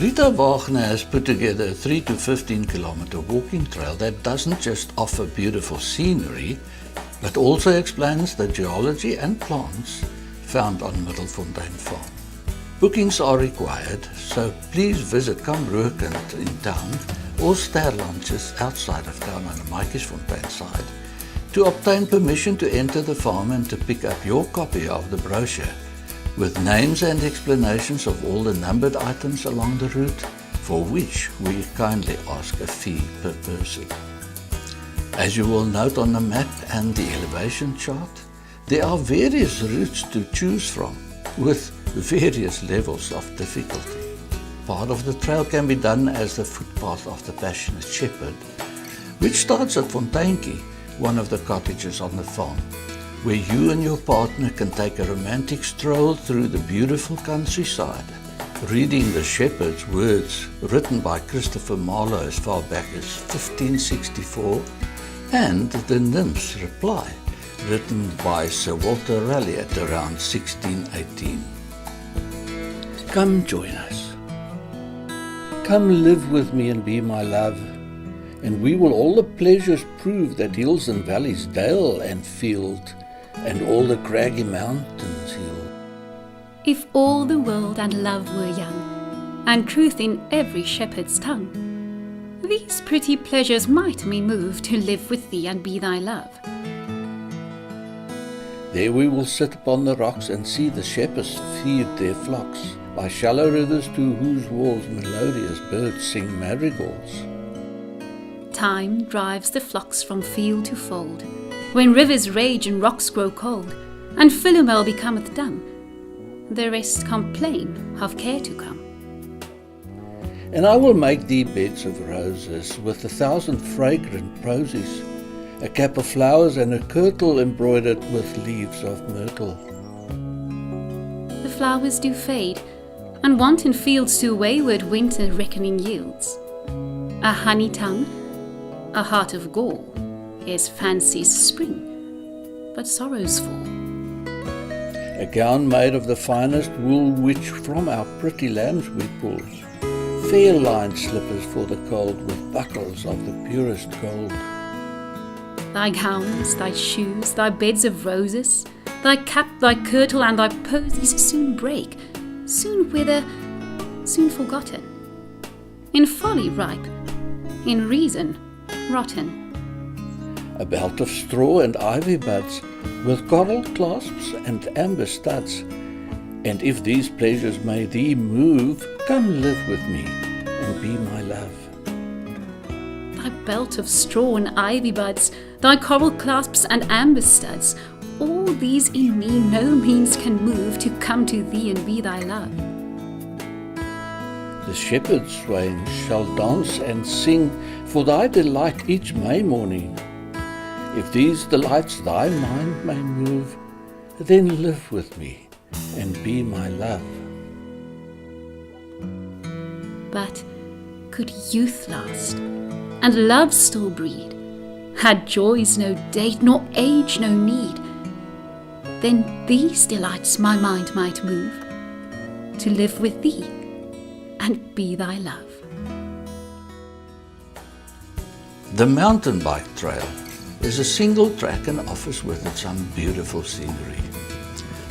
Rita Wagner has put together a 3 to 15 kilometer walking trail that doesn't just offer beautiful scenery, but also explains the geology and plants found on Middelfontein Farm. Bookings are required, so please visit Kambrokend in town or Sterland just outside of town on the Maatjiesfontein side to obtain permission to enter the farm and to pick up your copy of the brochure with names and explanations of all the numbered items along the route, for which we kindly ask a fee per person. As you will note on the map and the elevation chart, there are various routes to choose from, with various levels of difficulty. Part of the trail can be done as the footpath of the Passionate Shepherd, which starts at Fonteinkie, one of the cottages on the farm, where you and your partner can take a romantic stroll through the beautiful countryside, reading the shepherd's words written by Christopher Marlowe as far back as 1564, and the nymph's reply, written by Sir Walter Raleigh at around 1618. Come join us. Come live with me and be my love, and we will all the pleasures prove that hills and valleys, dale and field, and all the craggy mountains heal. If all the world and love were young, and truth in every shepherd's tongue, these pretty pleasures might me move to live with thee and be thy love. There we will sit upon the rocks and see the shepherds feed their flocks, by shallow rivers to whose walls melodious birds sing marigolds. Time drives the flocks from field to fold, when rivers rage and rocks grow cold, and Philomel becometh dumb, the rest complain, have care to come. And I will make thee beds of roses, with 1,000 fragrant posies, a cap of flowers and a kirtle embroidered with leaves of myrtle. The flowers do fade, and wanton fields to wayward winter reckoning yields. A honey tongue, a heart of gall, is fancy's spring, but sorrow's fall. A gown made of the finest wool which from our pretty lambs we pull, fair lined slippers for the cold with buckles of the purest gold. Thy gowns, thy shoes, thy beds of roses, thy cap, thy kirtle, and thy posies soon break, soon wither, soon forgotten. In folly ripe, in reason rotten. A belt of straw and ivy buds, with coral clasps and amber studs. And if these pleasures may thee move, come live with me and be my love. Thy belt of straw and ivy buds, thy coral clasps and amber studs, all these in me no means can move to come to thee and be thy love. The shepherd swains shall dance and sing for thy delight each May morning. If these delights thy mind may move, then live with me and be my love. But could youth last, and love still breed, had joys no date, nor age no need, then these delights my mind might move, to live with thee and be thy love. The mountain bike trail is a single track and offers with it some beautiful scenery.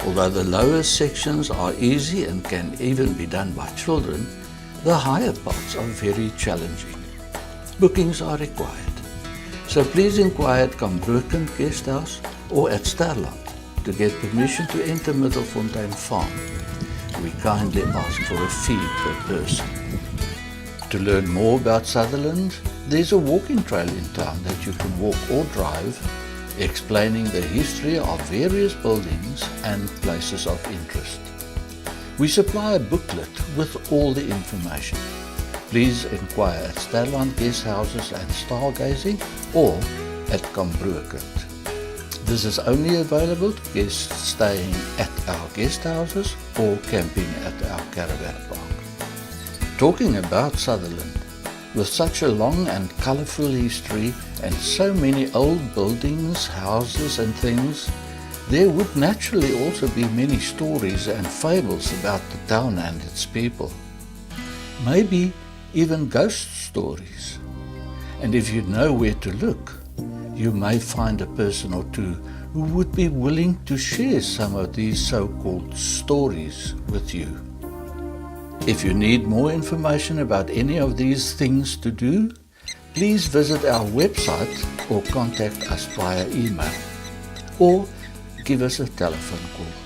Although the lower sections are easy and can even be done by children, the higher parts are very challenging. Bookings are required, so please inquire at Kambrokend Guest House or at Sterland to get permission to enter Middelfontein Farm. We kindly ask for a fee per person. To learn more about Sutherland, there's a walking trail in town that you can walk or drive, explaining the history of various buildings and places of interest. We supply a booklet with all the information. Please inquire at Sterland Guest Houses and Stargazing or at Kambrokend. This is only available to guests staying at our guest houses or camping at our caravan park. Talking about Sutherland, with such a long and colourful history and so many old buildings, houses and things, there would naturally also be many stories and fables about the town and its people. maybe even ghost stories. And if you know where to look, you may find a person or two who would be willing to share some of these so-called stories with you. If you need more information about any of these things to do, please visit our website or contact us via email, or give us a telephone call.